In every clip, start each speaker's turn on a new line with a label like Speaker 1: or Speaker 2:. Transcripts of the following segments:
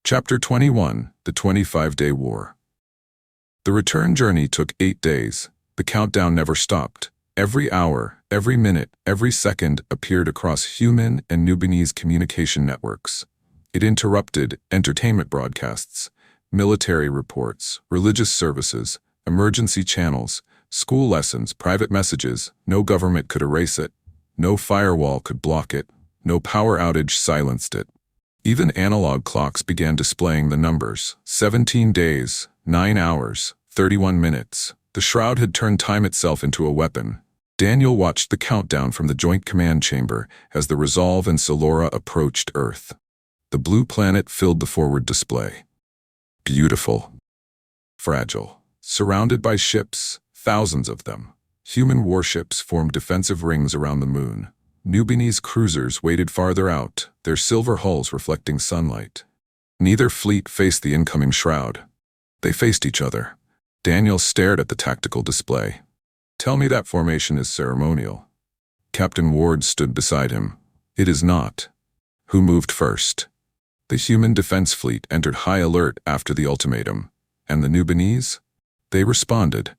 Speaker 1: Chapter 21, The 25-Day War. The return journey took 8 days. The countdown never stopped. Every hour, every minute, every second appeared across human and Nubinese communication networks. It interrupted entertainment broadcasts, military reports, religious services, emergency channels, school lessons, private messages. No government could erase it. No firewall could block it. No power outage silenced it. Even analog clocks began displaying the numbers. 17 days, 9 hours, 31 minutes. The Shroud had turned time itself into a weapon. Daniel watched the countdown from the Joint Command Chamber as the Resolve and Solora approached Earth. The blue planet filled the forward display. Beautiful. Fragile. Surrounded by ships, thousands of them. Human warships formed defensive rings around the moon. Nubinese cruisers waited farther out, their silver hulls reflecting sunlight. Neither fleet faced the incoming Shroud. They faced each other. Daniel stared at the tactical display. "Tell me that formation is ceremonial." Captain Ward stood beside him. "It is not." "Who moved first?" "The human defense fleet entered high alert after the ultimatum. And the Nubinese?" "They responded.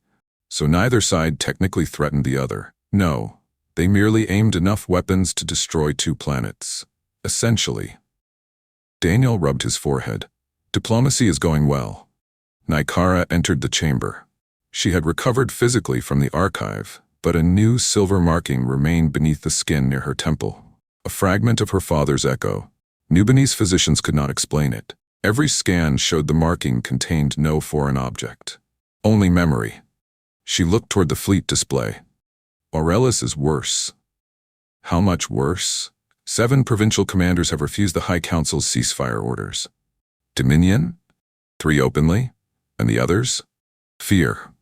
Speaker 1: So neither side technically threatened the other. No. They merely aimed enough weapons to destroy 2 planets. Essentially." Daniel rubbed his forehead. "Diplomacy is going well." Ny'Kara entered the chamber. She had recovered physically from the archive, but a new silver marking remained beneath the skin near her temple. A fragment of her father's echo. Nubinese physicians could not explain it. Every scan showed the marking contained no foreign object. Only memory. She looked toward the fleet display. Aurelis is worse. How much worse? 7 provincial commanders have refused the High Council's ceasefire orders. Dominion? 3 openly? And the others? Fear.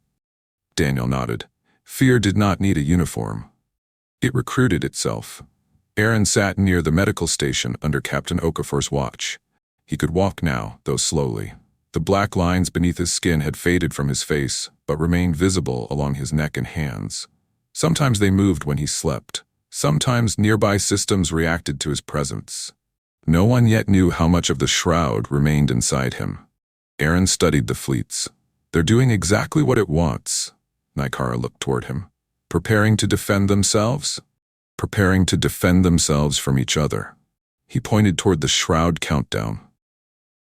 Speaker 1: Daniel nodded. Fear did not need a uniform. It recruited itself. Aaron sat near the medical station under Captain Okafor's watch. He could walk now, though slowly. The black lines beneath his skin had faded from his face, but remained visible along his neck and hands. Sometimes they moved when he slept. Sometimes nearby systems reacted to his presence. No one yet knew how much of the Shroud remained inside him. Aaron studied the fleets. "They're doing exactly what it wants." Ny'Kara looked toward him. "Preparing to defend themselves?" "Preparing to defend themselves from each other." He pointed toward the Shroud countdown.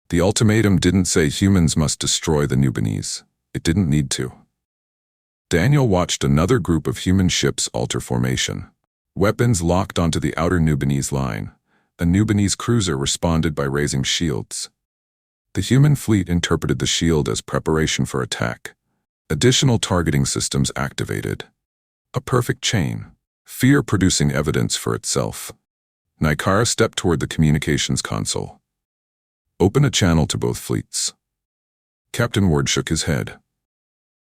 Speaker 1: The ultimatum didn't say humans must destroy the Nubinese. It didn't need to. Daniel watched another group of human ships alter formation. Weapons locked onto the outer Nubinese line. A Nubinese cruiser responded by raising shields. The human fleet interpreted the shield as preparation for attack. Additional targeting systems activated. A perfect chain. Fear producing evidence for itself. Ny'Kara stepped toward the communications console. "Open a channel to both fleets." Captain Ward shook his head.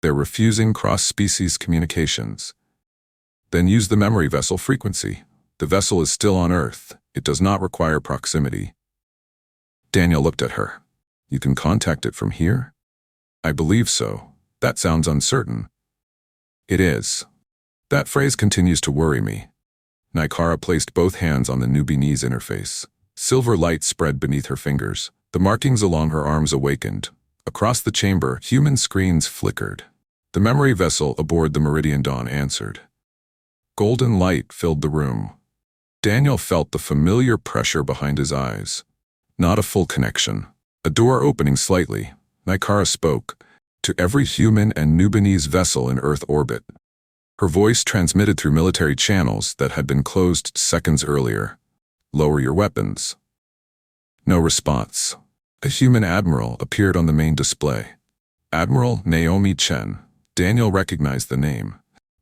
Speaker 1: "They're refusing cross-species communications." "Then use the memory vessel frequency. The vessel is still on Earth. It does not require proximity." Daniel looked at her. "You can contact it from here?" "I believe so. That sounds uncertain." "It is. That phrase continues to worry me." Ny'Kara placed both hands on the Nubinese interface. Silver light spread beneath her fingers. The markings along her arms awakened. Across the chamber, human screens flickered. The memory vessel aboard the Meridian Dawn answered. Golden light filled the room. Daniel felt the familiar pressure behind his eyes. Not a full connection. A door opening slightly. Ny'Kara spoke. "To every human and Nubinese vessel in Earth orbit." Her voice transmitted through military channels that had been closed seconds earlier. "Lower your weapons." No response. A human admiral appeared on the main display. Admiral Naomi Chen. Daniel recognized the name.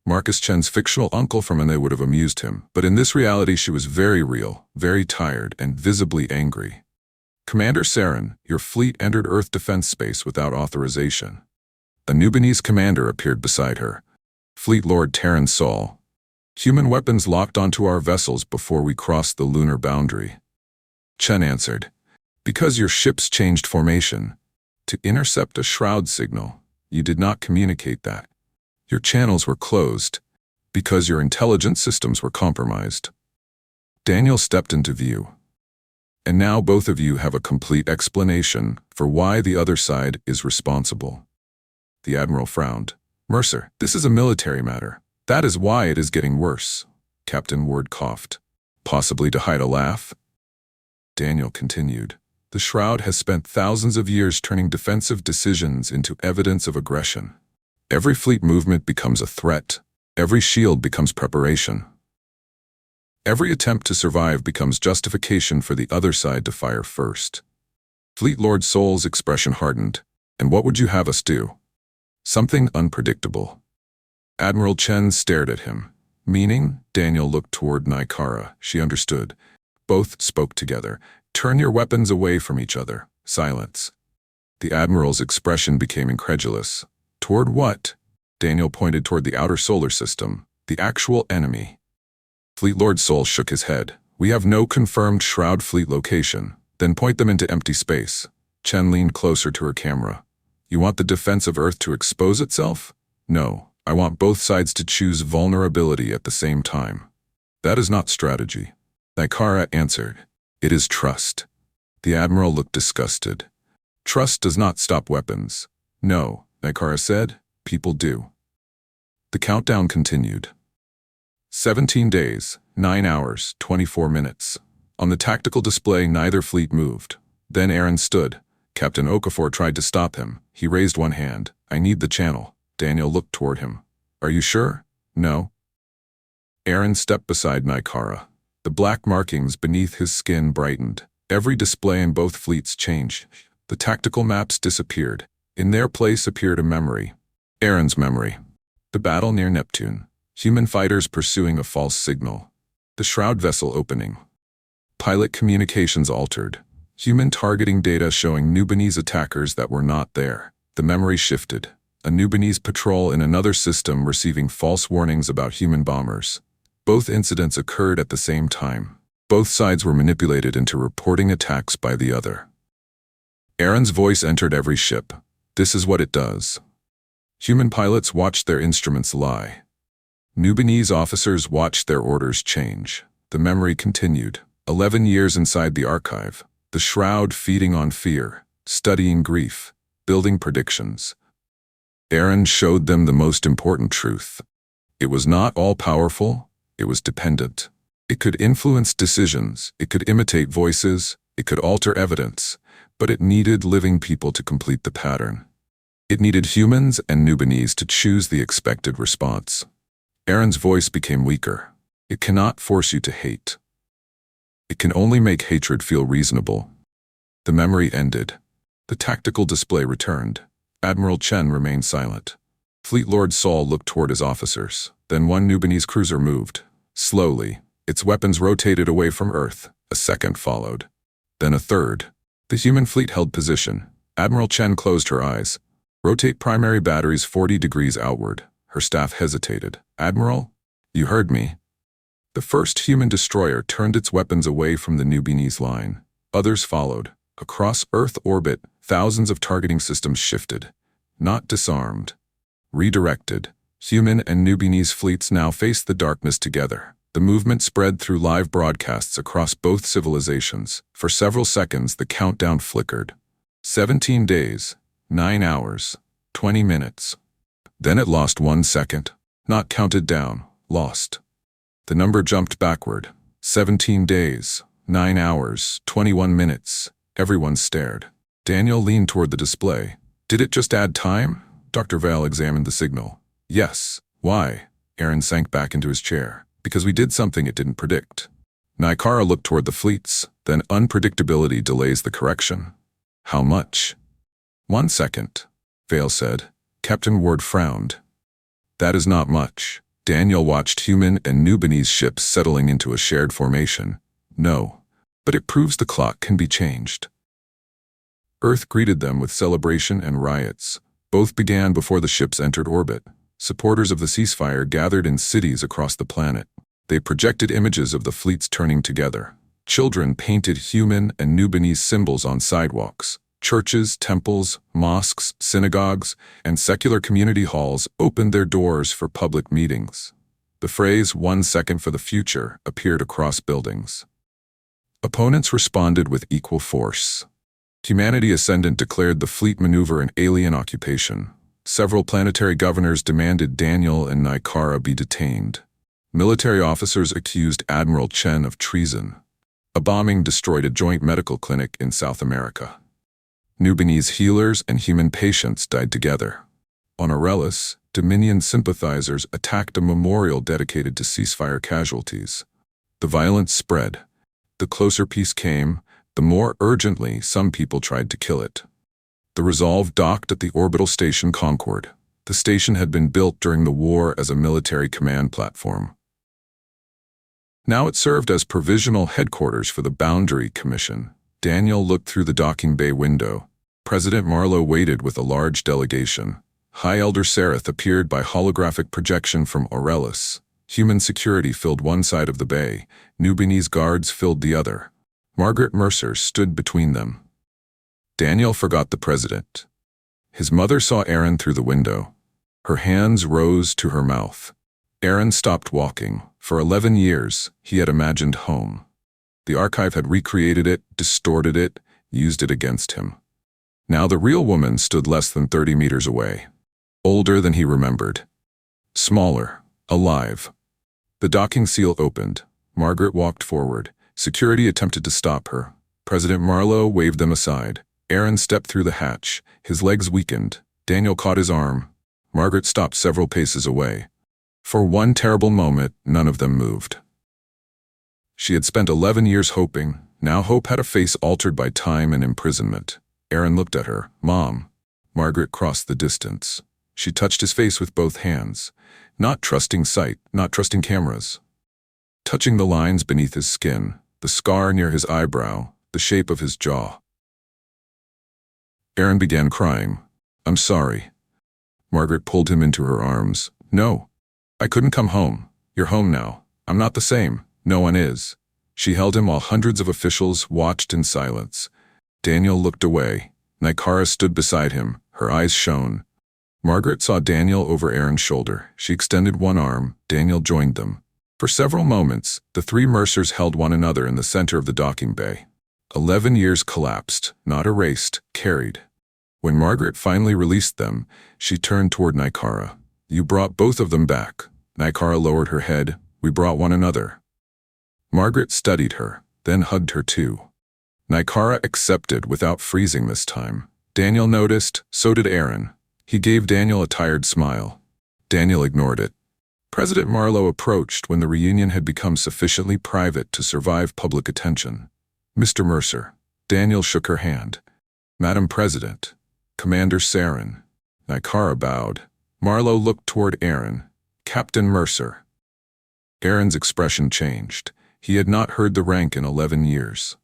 Speaker 1: Marcus Chen's fictional uncle from when they would have amused him, but in this reality she was very real, very tired, and visibly angry. "Commander Saren, your fleet entered Earth defense space without authorization." A Nubinese commander appeared beside her. "Fleet Lord Terran Sol. Human weapons locked onto our vessels before we crossed the lunar boundary." Chen answered. "Because your ships changed formation. To intercept a Shroud signal, you did not communicate that. Your channels were closed, because your intelligence systems were compromised." Daniel stepped into view. And now both of you have a complete explanation for why the other side is responsible. The Admiral frowned. Mercer, this is a military matter. That is why it is getting worse. Captain Ward coughed. Possibly to hide a laugh? Daniel continued. The Shroud has spent thousands of years turning defensive decisions into evidence of aggression. Every fleet movement becomes a threat. Every shield becomes preparation. Every attempt to survive becomes justification for the other side to fire first. Fleet Lord Sol's expression hardened. And what would you have us do? Something unpredictable. Admiral Chen stared at him. Meaning? Daniel looked toward Ny'Kara. She understood. Both spoke together. Turn your weapons away from each other. Silence. The Admiral's expression became incredulous. Toward what? Daniel pointed toward the outer solar system, the actual enemy. Fleet Lord Sol shook his head. We have no confirmed Shroud fleet location. Then point them into empty space. Chen leaned closer to her camera. You want the defense of Earth to expose itself? No, I want both sides to choose vulnerability at the same time. That is not strategy. Ny'Kara answered. It is trust. The Admiral looked disgusted. Trust does not stop weapons. No, Ny'Kara said, people do. The countdown continued. 17 days, 9 hours, 24 minutes. On the tactical display, neither fleet moved. Then Aaron stood. Captain Okafor tried to stop him. He raised one hand. I need the channel. Daniel looked toward him. Are you sure? No. Aaron stepped beside Ny'Kara. The black markings beneath his skin brightened. Every display in both fleets changed. The tactical maps disappeared. In their place appeared a memory. Aaron's memory. The battle near Neptune. Human fighters pursuing a false signal. The Shroud vessel opening. Pilot communications altered. Human targeting data showing Nubinese attackers that were not there. The memory shifted. A Nubinese patrol in another system receiving false warnings about human bombers. Both incidents occurred at the same time. Both sides were manipulated into reporting attacks by the other. Aaron's voice entered every ship. This is what it does. Human pilots watched their instruments lie. Nubinese officers watched their orders change. The memory continued. 11 years inside the archive. The Shroud feeding on fear, studying grief, building predictions. Aaron showed them the most important truth. It was not all-powerful, it was dependent. It could influence decisions, it could imitate voices, it could alter evidence, but it needed living people to complete the pattern. It needed humans and Nubinese to choose the expected response. Aaron's voice became weaker. It cannot force you to hate. It can only make hatred feel reasonable. The memory ended. The tactical display returned. Admiral Chen remained silent. Fleet Lord Sol looked toward his officers. Then one Nubinese cruiser moved. Slowly, its weapons rotated away from Earth. A second followed. Then a third. The human fleet held position. Admiral Chen closed her eyes. Rotate primary batteries 40 degrees outward. Her staff hesitated. Admiral? You heard me. The first human destroyer turned its weapons away from the Nubinese line. Others followed. Across Earth orbit, thousands of targeting systems shifted. Not disarmed. Redirected. Human and Nubinese fleets now faced the darkness together. The movement spread through live broadcasts across both civilizations. For several seconds, the countdown flickered. 17 days, 9 hours, 20 minutes. Then it lost 1 second. Not counted down, lost. The number jumped backward. 17 days, 9 hours, 21 minutes. Everyone stared. Daniel leaned toward the display. Did it just add time? Dr. Vale examined the signal. Yes. Why? Aaron sank back into his chair. Because we did something it didn't predict. Ny'Kara looked toward the fleets. Then unpredictability delays the correction. How much? 1 second, Vale said. Captain Ward frowned. That is not much. Daniel watched human and Nubinese ships settling into a shared formation. No, but it proves the clock can be changed. Earth greeted them with celebration and riots. Both began before the ships entered orbit. Supporters of the ceasefire gathered in cities across the planet. They projected images of the fleets turning together. Children painted human and Nubinese symbols on sidewalks. Churches, temples, mosques, synagogues, and secular community halls opened their doors for public meetings. The phrase 1 second for the future appeared across buildings. Opponents responded with equal force. Humanity Ascendant declared the fleet maneuver an alien occupation. Several planetary governors demanded Daniel and Ny'Kara be detained. Military officers accused Admiral Chen of treason. A bombing destroyed a joint medical clinic in South America. Nubinese healers and human patients died together. On Aurelis, Dominion sympathizers attacked a memorial dedicated to ceasefire casualties. The violence spread. The closer peace came, the more urgently some people tried to kill it. The Resolve docked at the orbital station Concord. The station had been built during the war as a military command platform. Now it served as provisional headquarters for the Boundary Commission. Daniel looked through the docking bay window. President Marlowe waited with a large delegation. High Elder Sareth appeared by holographic projection from Aurelis. Human security filled one side of the bay. Nubinese guards filled the other. Margaret Mercer stood between them. Daniel forgot the president. His mother saw Aaron through the window. Her hands rose to her mouth. Aaron stopped walking. For 11 years, he had imagined home. The archive had recreated it, distorted it, used it against him. Now the real woman stood less than 30 meters away. Older than he remembered. Smaller. Alive. The docking seal opened. Margaret walked forward. Security attempted to stop her. President Marlowe waved them aside. Aaron stepped through the hatch. His legs weakened. Daniel caught his arm. Margaret stopped several paces away. For one terrible moment, none of them moved. She had spent 11 years hoping. Now hope had a face altered by time and imprisonment. Aaron looked at her. Mom. Margaret crossed the distance. She touched his face with both hands. Not trusting sight, not trusting cameras. Touching the lines beneath his skin, the scar near his eyebrow, the shape of his jaw. Aaron began crying. I'm sorry. Margaret pulled him into her arms. No. I couldn't come home. You're home now. I'm not the same. No one is. She held him while hundreds of officials watched in silence. Daniel looked away. Ny'Kara stood beside him. Her eyes shone. Margaret saw Daniel over Aaron's shoulder. She extended one arm. Daniel joined them. For several moments, the three Mercers held one another in the center of the docking bay. 11 years collapsed, not erased, carried. When Margaret finally released them, she turned toward Ny'Kara. You brought both of them back. Ny'Kara lowered her head. We brought one another. Margaret studied her, then hugged her too. Ny'Kara accepted without freezing this time. Daniel noticed, so did Aaron. He gave Daniel a tired smile. Daniel ignored it. President Marlowe approached when the reunion had become sufficiently private to survive public attention. Mr. Mercer. Daniel shook her hand. Madam President. Commander Saren. Ny'Kara bowed. Marlowe looked toward Aaron. Captain Mercer. Aaron's expression changed. He had not heard the rank in 11 years.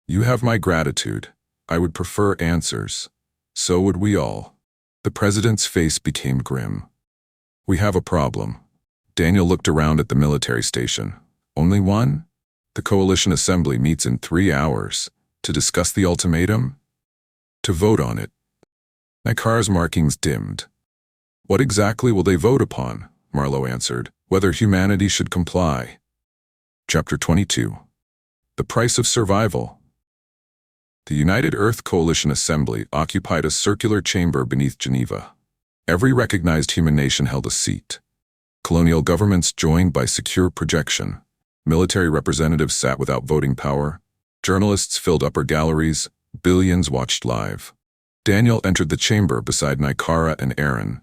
Speaker 1: You have my gratitude. I would prefer answers. So would we all. The president's face became grim. We have a problem. Daniel looked around at the military station. Only one? The coalition assembly meets in 3 hours. To discuss the ultimatum? To vote on it. Ny'Kara's markings dimmed. What exactly will they vote upon? Marlowe answered. Whether humanity should comply. Chapter 22. The Price of Survival. The United Earth Coalition Assembly occupied a circular chamber beneath Geneva. Every recognized human nation held a seat. Colonial governments joined by secure projection. Military representatives sat without voting power. Journalists filled upper galleries. Billions watched live. Daniel entered the chamber beside Ny'Kara and Aaron.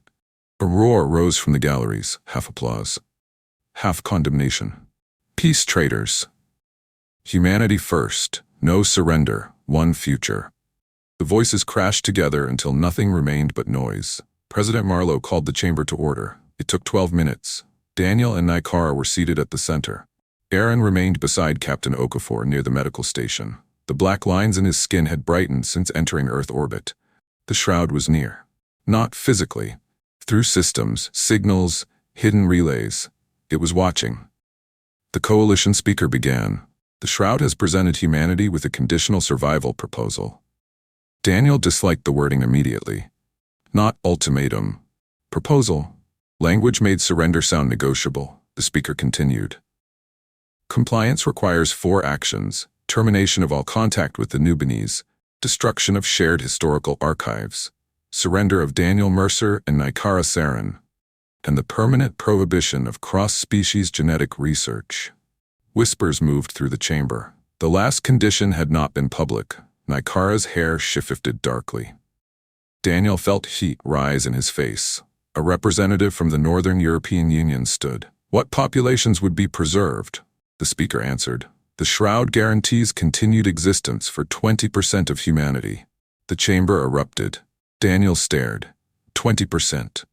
Speaker 1: A roar rose from the galleries, half applause, half condemnation. Peace, traitors. Humanity first, no surrender, one future. The voices crashed together until nothing remained but noise. President Marlowe called the chamber to order. It took 12 minutes. Daniel and Ny'Kara were seated at the center. Aaron remained beside Captain Okafor near the medical station. The black lines in his skin had brightened since entering Earth orbit. The Shroud was near. Not physically. Through systems, signals, hidden relays. It was watching. The coalition speaker began. The Shroud has presented humanity with a conditional survival proposal. Daniel disliked the wording immediately. Not ultimatum. Proposal. Language made surrender sound negotiable. The speaker continued. Compliance requires 4 actions. termination of all contact with the Nubinese, destruction of shared historical archives, surrender of Daniel Mercer and Ny'Kara Saren, and the permanent prohibition of cross-species genetic research. Whispers moved through the chamber. The last condition had not been public. Ny'Kara's hair shifted darkly. Daniel felt heat rise in his face. A representative from the Northern European Union stood. What populations would be preserved? The speaker answered. The Shroud guarantees continued existence for 20% of humanity. The chamber erupted. Daniel stared. 20%.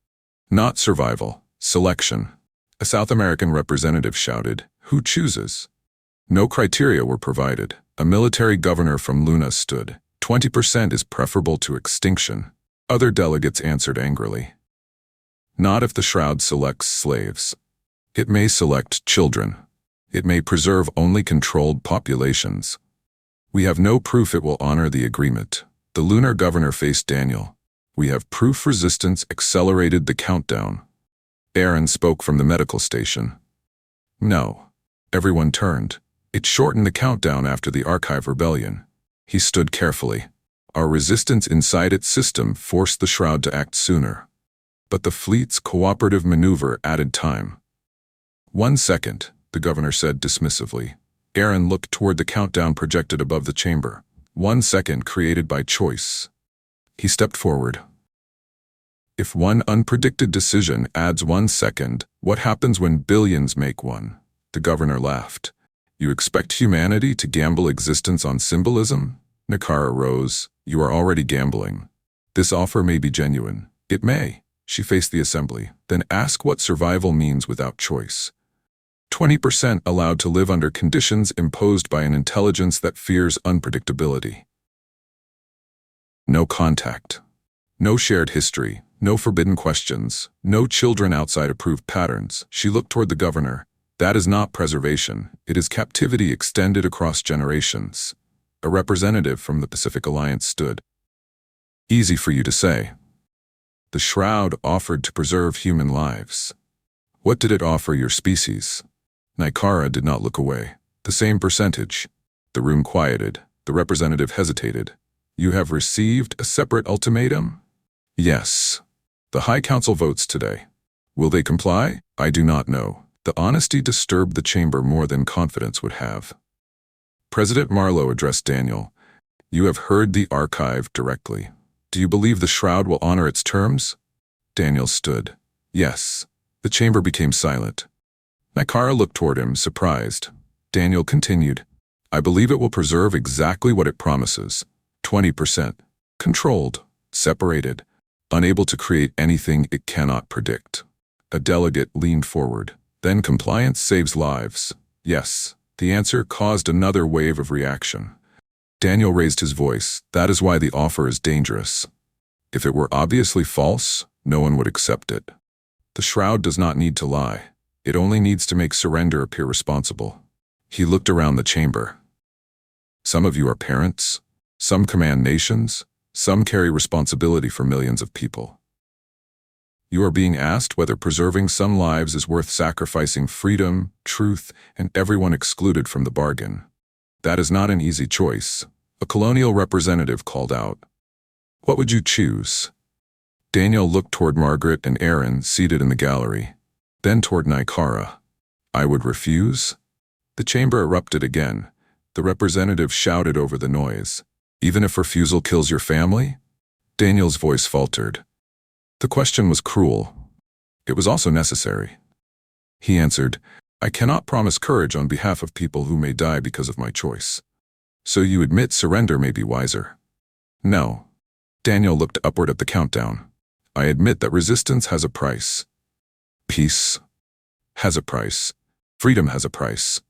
Speaker 1: Not survival, selection. A South American representative shouted, "Who chooses?" No criteria were provided. A military governor from Luna stood. 20% is preferable to extinction. Other delegates answered angrily. Not if the Shroud selects slaves. It may select children. It may preserve only controlled populations. We have no proof it will honor the agreement. The lunar governor faced Daniel. We have proof resistance accelerated the countdown. Aaron spoke from the medical station. No. Everyone turned. It shortened the countdown after the archive rebellion. He stood carefully. Our resistance inside its system forced the Shroud to act sooner. But the fleet's cooperative maneuver added time. 1 second, the governor said dismissively. Aaron looked toward the countdown projected above the chamber. 1 second created by choice. He stepped forward. If one unpredicted decision adds 1 second, what happens when billions make one? The governor laughed. You expect humanity to gamble existence on symbolism? Ny'Kara rose. You are already gambling. This offer may be genuine. It may. She faced the assembly. Then ask what survival means without choice. 20% allowed to live under conditions imposed by an intelligence that fears unpredictability. No contact. No shared history. No forbidden questions. No children outside approved patterns. She looked toward the governor. That is not preservation. It is captivity extended across generations. A representative from the Pacific Alliance stood. Easy for you to say. The Shroud offered to preserve human lives. What did it offer your species? Ny'Kara did not look away. The same percentage. The room quieted. The representative hesitated. You have received a separate ultimatum? Yes. The High Council votes today. Will they comply? I do not know. The honesty disturbed the chamber more than confidence would have. President Marlowe addressed Daniel. You have heard the archive directly. Do you believe the Shroud will honor its terms? Daniel stood. Yes. The chamber became silent. Ny'Kara looked toward him, surprised. Daniel continued. I believe it will preserve exactly what it promises. 20%. Controlled. Separated. Unable to create anything it cannot predict. A delegate leaned forward. Then compliance saves lives. Yes. The answer caused another wave of reaction. Daniel raised his voice. That is why the offer is dangerous. If it were obviously false, no one would accept it. The Shroud does not need to lie. It only needs to make surrender appear responsible. He looked around the chamber. Some of you are parents. Some command nations. Some carry responsibility for millions of people. You are being asked whether preserving some lives is worth sacrificing freedom, truth, and everyone excluded from the bargain. That is not an easy choice. A colonial representative called out. What would you choose? Daniel looked toward Margaret and Aaron seated in the gallery, then toward Ny'Kara. I would refuse? The chamber erupted again. The representative shouted over the noise. Even if refusal kills your family? Daniel's voice faltered. The question was cruel. It was also necessary. He answered, I cannot promise courage on behalf of people who may die because of my choice. So you admit surrender may be wiser? No. Daniel looked upward at the countdown. I admit that resistance has a price. Peace has a price. Freedom has a price.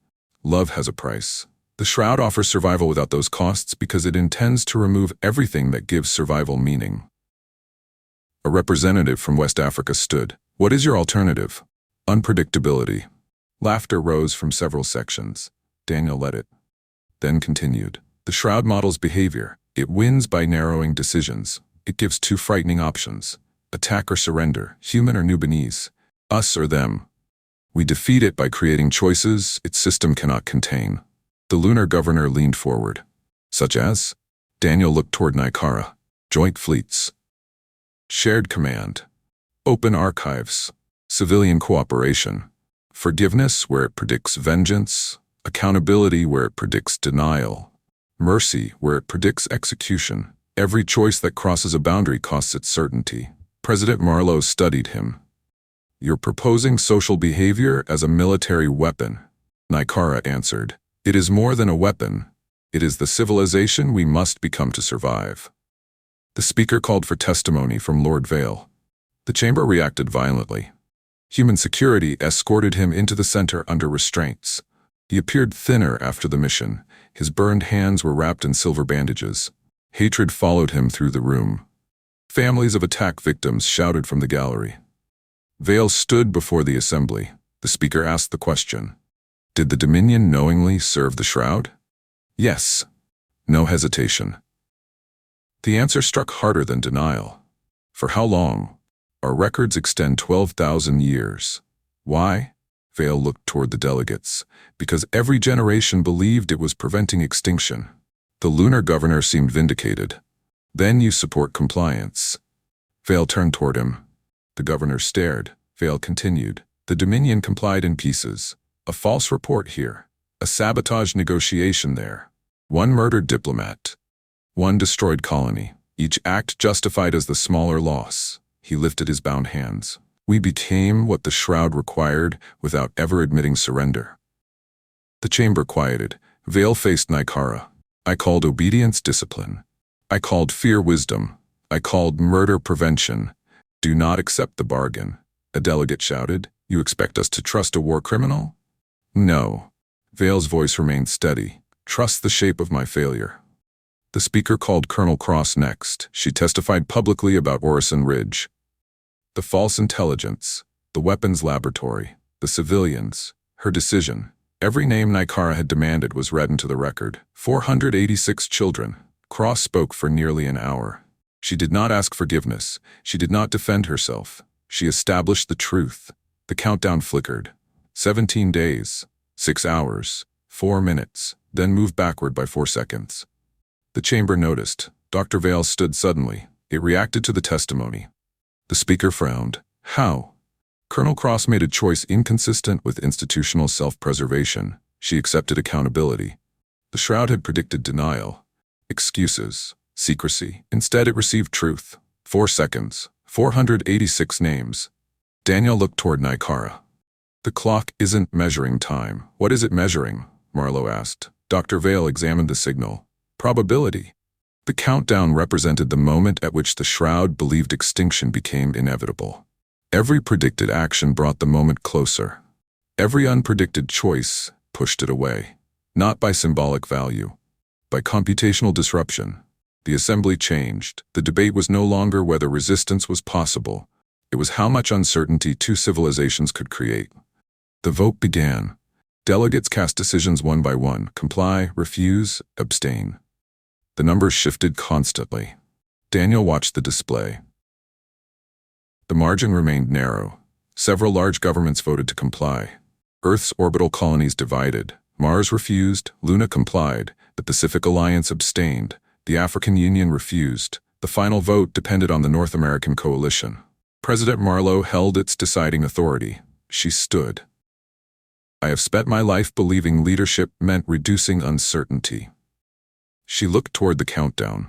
Speaker 1: Love has a price. The Shroud offers survival without those costs because it intends to remove everything that gives survival meaning. A representative from West Africa stood. What is your alternative? Unpredictability. Laughter rose from several sections. Daniel led it. Then continued. The Shroud models behavior. It wins by narrowing decisions. It gives two frightening options. Attack or surrender, human or Nubinese, us or them. We defeat it by creating choices its system cannot contain. The lunar governor leaned forward. Such as? Daniel looked toward Ny'Kara. Joint fleets. Shared command. Open archives. Civilian cooperation. Forgiveness where it predicts vengeance. Accountability where it predicts denial. Mercy where it predicts execution. Every choice that crosses a boundary costs its certainty. President Marlowe studied him. You're proposing social behavior as a military weapon, Ny'Kara answered. It is more than a weapon. It is the civilization we must become to survive. The speaker called for testimony from Lord Vale. The chamber reacted violently. Human security escorted him into the center under restraints. He appeared thinner after the mission. His burned hands were wrapped in silver bandages. Hatred followed him through the room. Families of attack victims shouted from the gallery. Vale stood before the assembly. The speaker asked the question. Did the Dominion knowingly serve the Shroud? Yes. No hesitation. The answer struck harder than denial. For how long? Our records extend 12,000 years. Why? Vale looked toward the delegates. Because every generation believed it was preventing extinction. The lunar governor seemed vindicated. Then you support compliance. Vale turned toward him. The governor stared. Vale continued. The Dominion complied in pieces. A false report here. A sabotage negotiation there. One murdered diplomat. One destroyed colony. Each act justified as the smaller loss. He lifted his bound hands. We became what the Shroud required without ever admitting surrender. The chamber quieted. Vale faced Ny'Kara. I called obedience discipline. I called fear wisdom. I called murder prevention. Do not accept the bargain. A delegate shouted. You expect us to trust a war criminal? No. Vale's voice remained steady. Trust the shape of my failure. The speaker called Colonel Cross next. She testified publicly about Orison Ridge. The false intelligence, the weapons laboratory, the civilians, her decision. Every name Ny'Kara had demanded was read into the record. 486 children. Cross spoke for nearly an hour. She did not ask forgiveness. She did not defend herself. She established the truth. The countdown flickered. 17 days, 6 hours, 4 minutes, then moved backward by 4 seconds. The chamber noticed. Dr. Vale stood suddenly. It reacted to the testimony. The speaker frowned. How? Colonel Cross made a choice inconsistent with institutional self-preservation. She accepted accountability. The Shroud had predicted denial, excuses, secrecy. Instead, it received truth. 4 seconds, 486 names. Daniel looked toward Ny'Kara. The clock isn't measuring time. What is it measuring? Marlowe asked. Dr. Vale examined the signal. Probability. The countdown represented the moment at which the Shroud believed extinction became inevitable. Every predicted action brought the moment closer. Every unpredicted choice pushed it away. Not by symbolic value, by computational disruption. The assembly changed. The debate was no longer whether resistance was possible. It was how much uncertainty two civilizations could create. The vote began. Delegates cast decisions one by one: comply, refuse, abstain. The numbers shifted constantly. Daniel watched the display. The margin remained narrow. Several large governments voted to comply. Earth's orbital colonies divided. Mars refused, Luna complied, the Pacific Alliance abstained, the African Union refused. The final vote depended on the North American coalition. President Marlowe held its deciding authority. She stood. I have spent my life believing leadership meant reducing uncertainty. She looked toward the countdown.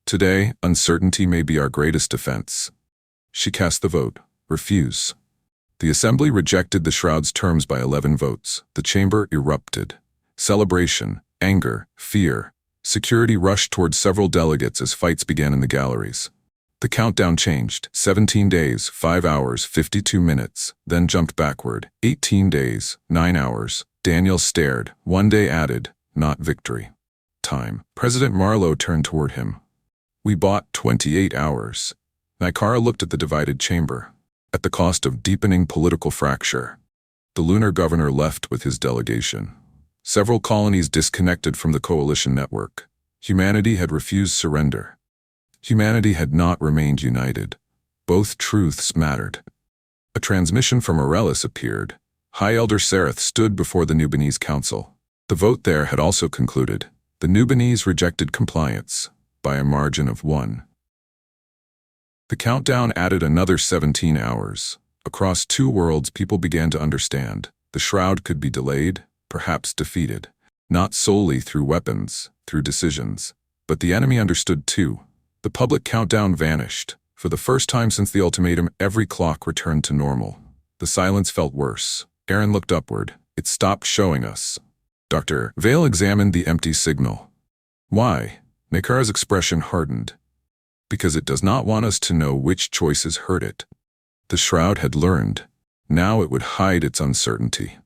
Speaker 1: Today, uncertainty may be our greatest defense. She cast the vote. Refuse. The assembly rejected the Shroud's terms by 11 votes. The chamber erupted. Celebration, anger, fear. Security rushed toward several delegates as fights began in the galleries. The countdown changed. 17 days, 5 hours, 52 minutes, then jumped backward. 18 days, 9 hours. Daniel stared. 1 day added, not victory. Time. President Marlowe turned toward him. We bought 28 hours. Ny'Kara looked at the divided chamber. At the cost of deepening political fracture. The lunar governor left with his delegation. Several colonies disconnected from the coalition network. Humanity had refused surrender. Humanity had not remained united. Both truths mattered. A transmission from Aurelis appeared. High Elder Sareth stood before the Nubinese council. The vote there had also concluded. The Nubinese rejected compliance by a margin of 1. The countdown added another 17 hours. Across 2 worlds, people began to understand. The Shroud could be delayed, perhaps defeated. Not solely through weapons, through decisions. But the enemy understood too. The public countdown vanished. For the first time since the ultimatum, every clock returned to normal. The silence felt worse. Aaron looked upward. It stopped showing us. Dr. Vale examined the empty signal. Why? Ny'Kara's expression hardened. Because it does not want us to know which choices hurt it. The Shroud had learned. Now it would hide its uncertainty.